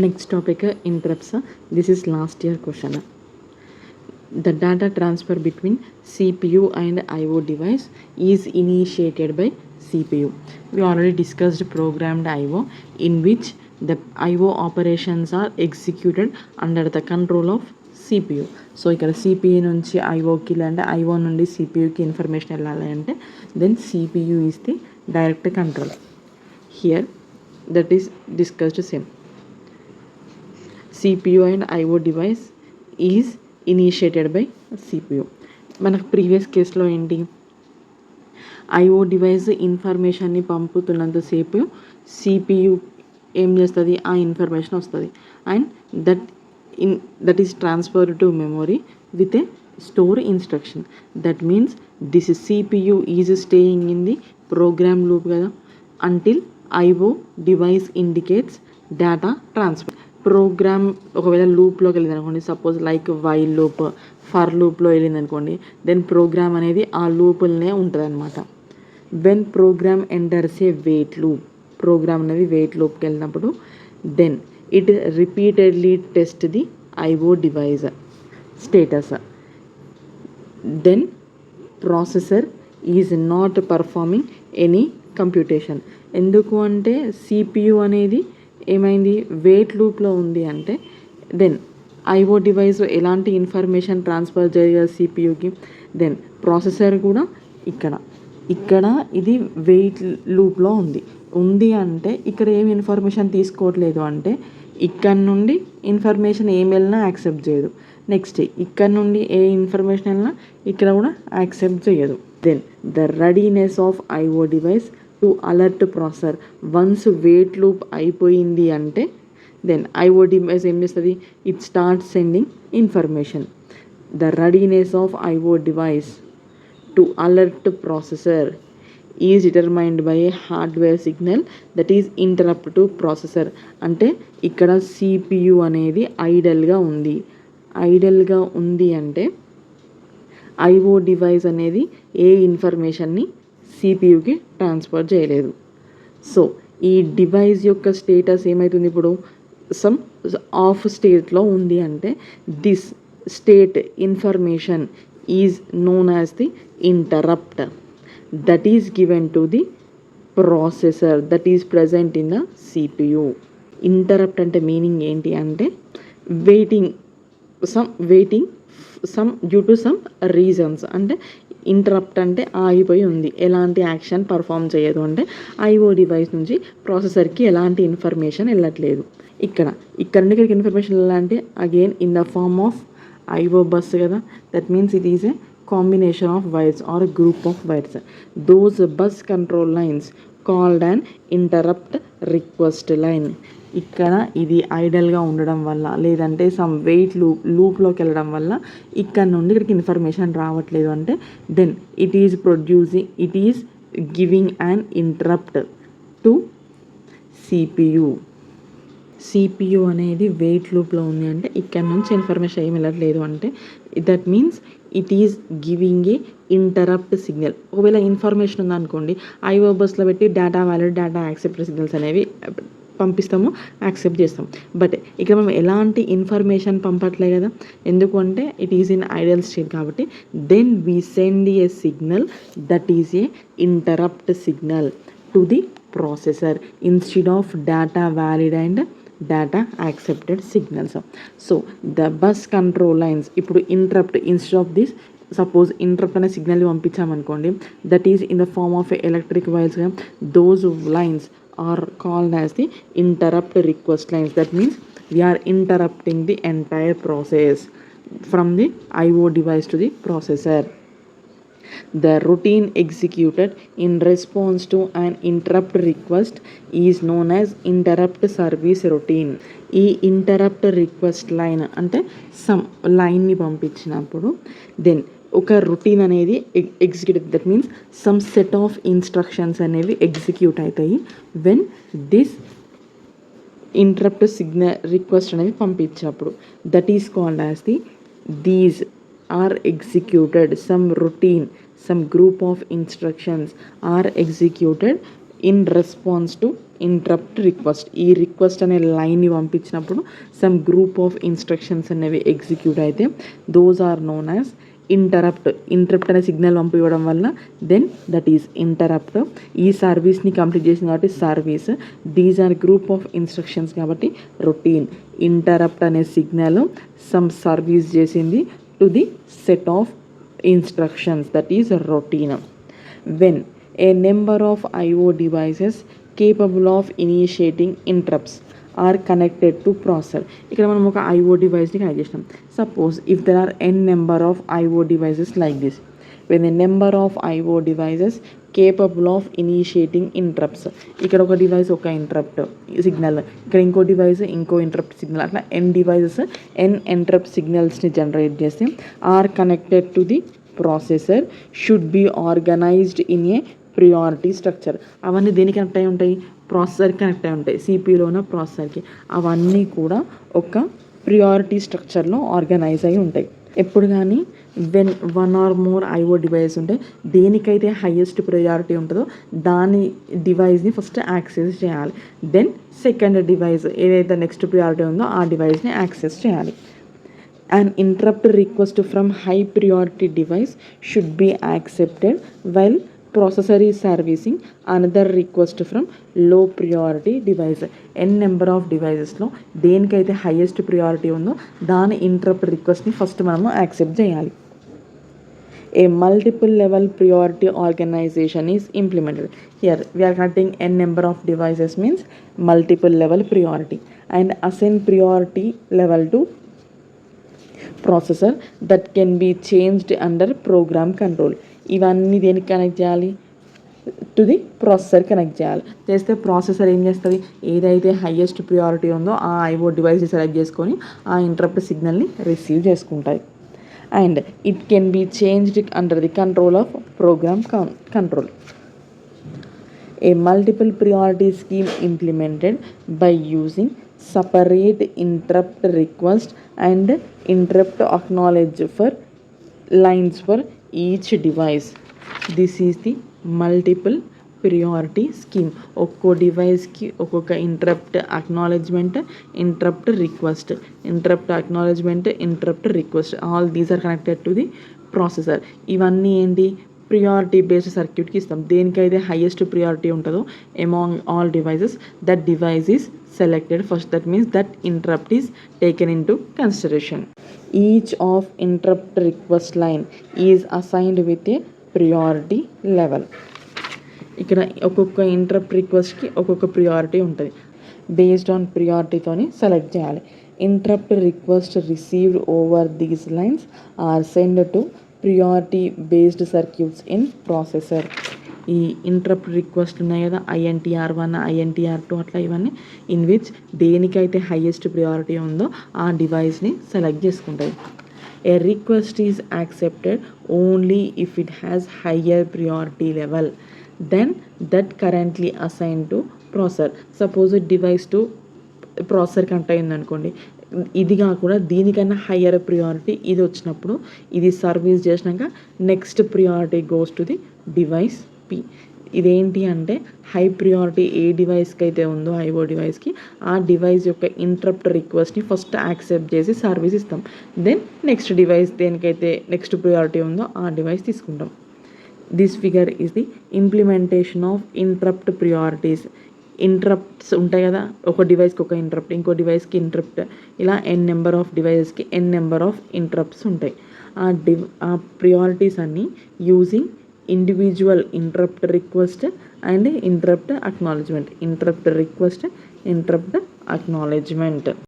Next topic, interrupts. This is last year question. The data transfer between CPU and IO device is initiated by CPU. We already discussed programmed IO, in which the IO operations are executed under the control of CPU. So ఇక్కడ CPU నుంచి IOకి లేదంటే IO నుండి CPUకి information వెళ్ళాలి అంటే then CPU is the direct control. Here that is discussed same. CPU and IO device is initiated by CPU. మనకు previous కేసులో ఏంటి, IO device ఇన్ఫర్మేషన్ని పంపుతున్నంతసేపు CPU ఏం చేస్తుంది, ఆ ఇన్ఫర్మేషన్ వస్తుంది and that is transferred to memory with a store instruction. That means this CPU is staying in the program loop కదా until IO device indicates data transfer. Program ఒకవేళ లూప్లోకి వెళ్ళింది అనుకోండి, suppose like while loop, for లూప్లో వెళ్ళింది అనుకోండి, then programme అనేది ఆ లూపులనే ఉంటుంది అనమాట. When program enters a wait loop, program అనేది వెయిట్ లూప్కి వెళ్ళినప్పుడు then it repeatedly test the IO device status. Then processor is not performing any computation. ఎందుకు అంటే CPU అనేది ఏమైంది, వెయిట్ లూప్లో ఉంది అంటే దెన్ IO డివైస్ ఎలాంటి ఇన్ఫర్మేషన్ ట్రాన్స్ఫర్ చేయగలదు CPUకి. దెన్ ప్రాసెసర్ కూడా ఇక్కడ ఇది వెయిట్ లూప్లో ఉంది అంటే ఇక్కడ ఏమి ఇన్ఫర్మేషన్ తీసుకోవట్లేదు అంటే ఇక్కడ నుండి ఇన్ఫర్మేషన్ ఏం వెళ్ళినా యాక్సెప్ట్ చేయదు. నెక్స్ట్ ఇక్కడ నుండి ఏ ఇన్ఫర్మేషన్ వెళ్ళినా ఇక్కడ కూడా యాక్సెప్ట్ చేయదు. Then the readiness of IO device to alert processor. Once wait loop అయిపోయింది అంటే దెన్ IO డివైస్ ఏం చేస్తుంది, it start sending information. The readiness of IO device to alert processor is determined by a hardware signal that is interrupt to processor. అంటే ఇక్కడ CPU అనేది ఐడల్గా ఉంది అంటే IO device అనేది ఏ ఇన్ఫర్మేషన్ని CPUకి ట్రాన్స్ఫర్ చేయలేదు. సో ఈ డివైస్ యొక్క స్టేటస్ ఏమవుతుంది, ఇప్పుడు సమ్ ఆఫ్ స్టేట్లో ఉంది అంటే this state information is known as the interrupt that is given to the processor that is present in the CPU. Interrupt అంటే మీనింగ్ ఏంటి అంటే waiting some due to some reasons. అంటే interrupt అంటే ఆగిపోయి ఉంది, ఎలాంటి యాక్షన్ పర్ఫామ్ చేయదు అంటే IO డివైస్ నుంచి ప్రాసెసర్కి ఎలాంటి ఇన్ఫర్మేషన్ వెళ్ళట్లేదు. ఇక్కడ నుండి ఇక్కడికి ఇన్ఫర్మేషన్ వెళ్ళాలంటే again in the form of IO bus కదా. That means it is a combination of wires or a group of wires. Those bus control lines called an interrupt request line. ఇక్కడ ఇది ఐడల్గా ఉండడం వల్ల లేదంటే సమ్ వెయిట్ లూప్లోకి వెళ్ళడం వల్ల ఇక్కడ నుండి ఇక్కడికి ఇన్ఫర్మేషన్ రావట్లేదు అంటే then it is giving an interrupt to CPU అనేది వెయిట్ లూప్లో ఉంది అంటే ఇక్కడ నుంచి ఇన్ఫర్మేషన్ ఏమి వెళ్ళట్లేదు అంటే that means it is giving a interrupt signal. ఒకవేళ ఇన్ఫర్మేషన్ ఉందనుకోండి, IO బస్లో పెట్టి data valid, data accept signals అనేవి పంపిస్తాము, యాక్సెప్ట్ చేస్తాం. బట్ ఇక్కడ మనం ఎలాంటి ఇన్ఫర్మేషన్ పంపట్లే కదా, ఎందుకు అంటే it is in idle state కాబట్టి then we send a signal that is a interrupt signal to the processor instead of data valid and data accepted signals. So the bus control lines ఇప్పుడు interrupt instead of this suppose interrupt అనే signal పంపించామనుకోండి, that is in the form of electric వైర్స్గా. Those lines are called as the interrupt request lines. That means we are interrupting the entire process from the IO device to the processor. The routine executed in response to an interrupt request is known as interrupt service routine. ఈ interrupt request line అంటే some లైన్ని పంపించినప్పుడు then ఒక routine అనేది execute. That means some set of instructions అనేవి execute అవుతాయి when this interrupt signal request అనేవి పంపించినప్పుడు. That is called as these are executed, some routine, some group of instructions are executed in response to interrupt request. ఈ request అనే లైన్ని పంపించినప్పుడు some group of instructions అనేవి execute అయితే those are known as interrupt. Interrupt అనే signal పంపించడం వల్ల then that is interrupt. ఈ సర్వీస్ని కంప్లీట్ చేసింది కాబట్టి service. These are group of instructions కాబట్టి రొటీన్. ఇంటరప్ట్ అనే సిగ్నల్ సమ్ సర్వీస్ చేసింది to the set of instructions, that is routine. When a number of IO devices capable of initiating interrupts are connected to processor. ఇక్కడ మనం ఒక IO డివైస్ని connect చేసినాం. Suppose if there are n number of IO devices like this, when a number of IO devices capable of initiating interrupts, ఇక్కడ ఒక device ఒక interrupt signal, ఇక్కడ ఇంకో డివైస్ ఇంకో ఇంటరప్ట్ సిగ్నల్, అట్లా n డివైసెస్ n ఇంటరప్ట్ సిగ్నల్స్ని generate చేస్తే are connected to the processor should be organized in a priority structure. అవన్నీ దేనికి కనెక్ట్ అయి ఉంటాయి? ప్రాసెసర్కి కనెక్ట్ అయి ఉంటాయి, సిపియూలోన ప్రాసెసర్కి. అవన్నీ కూడా ఒక ప్రియారిటీ స్ట్రక్చర్లో ఆర్గనైజ్ అయి ఉంటాయి. ఎప్పుడు కానీ when one or more IO device ఉంటే దేనికైతే హైయెస్ట్ ప్రయారిటీ ఉంటుందో దాని డివైస్ని ఫస్ట్ యాక్సెస్ చేయాలి. దెన్ సెకండ్ డివైస్ ఏదైతే నెక్స్ట్ ప్రియారిటీ ఉందో ఆ డివైస్ని యాక్సెస్ చేయాలి. An interrupt request from high priority device should be accepted while processor is servicing another request from low priority device. n number of డివైజెస్లో దేనికైతే highest priority ఉందో దాని interrupt రిక్వెస్ట్ని first మనము యాక్సెప్ట్ చేయాలి. A multiple level priority organization is implemented. Here we are connecting n number of devices means multiple level priority, and assign priority level to processor that can be changed under program control. ఇవన్నీ దేనికి connect చేయాలి? To the processor connect చేయాలి. చేస్తే processor ఏం చేస్తుంది? ఏదైతే highest priority ఉందో ఆ ఐఓ డివైస్ని సెలెక్ట్ చేసుకొని ఆ ఇంటరప్ట్ సిగ్నల్ని రిసీవ్ చేసుకుంటాయి. And it can be changed under the control of program control. A multiple priority scheme implemented by using separate interrupt request and interrupt acknowledge for lines for each device. This is the multiple priority scheme. ఒక్కో డివైస్కి ఒక్కొక్క interrupt acknowledgement, interrupt request, interrupt acknowledgement, interrupt request, all these are connected to the processor. ఇవన్నీ ఏంటి? Priority based సర్క్యూట్కి ఇస్తాం. దేనికైతే highest priority ఉంటుందో among all devices that device is selected first. That means that interrupt is taken into consideration. Each of interrupt request line is assigned with a priority level. ఇక్కడ ఒక్కొక్క interrupt రిక్వెస్ట్కి ఒక్కొక్క priority ఉంటుంది. Based on ప్రియారిటీతోని select చేయాలి. Interrupt request received over these lines are send to priority based circuits in processor. ఈ interrupt request ఉన్నాయి కదా, INTR1, INTR2 అట్లా ఇవన్నీ ఇన్ విచ్ దేనికైతే హైయెస్ట్ ప్రియారిటీ ఉందో ఆ డివైస్ని సెలెక్ట్ చేసుకుంటాయి. A request is accepted only if it has higher priority level then that currently assign to processor. Suppose device to processor connect అయింది అనుకోండి, ఇది కాకుండా దీనికన్నా హయ్యర్ ప్రియారిటీ ఇది వచ్చినప్పుడు ఇది సర్వీస్ చేసినాక next priority goes to the device P. ఇదేంటి అంటే హై ప్రియారిటీ ఏ డివైస్కి అయితే ఉందో ఐఓ డివైస్కి ఆ డివైస్ యొక్క ఇంటరప్ట్ రిక్వెస్ట్ని ఫస్ట్ యాక్సెప్ట్ చేసి సర్వీస్ ఇస్తాం. దెన్ నెక్స్ట్ డివైస్ దేనికైతే నెక్స్ట్ ప్రియారిటీ ఉందో ఆ డివైస్ తీసుకుంటాం. This figure is the implementation of interrupt priorities. Interrupts ఉంటాయి కదా, ఒక డివైస్కి ఒక ఇంటరప్ట్, ఇంకో డివైస్కి ఇంటరప్ట్, ఇలా n నెంబర్ ఆఫ్ డివైజెస్కి n నెంబర్ ఆఫ్ ఇంటరప్ట్స్ ఉంటాయి. ఆ ప్రియారిటీస్ అన్నీ using individual interrupt request and interrupt acknowledgement. Interrupt request, interrupt acknowledgement.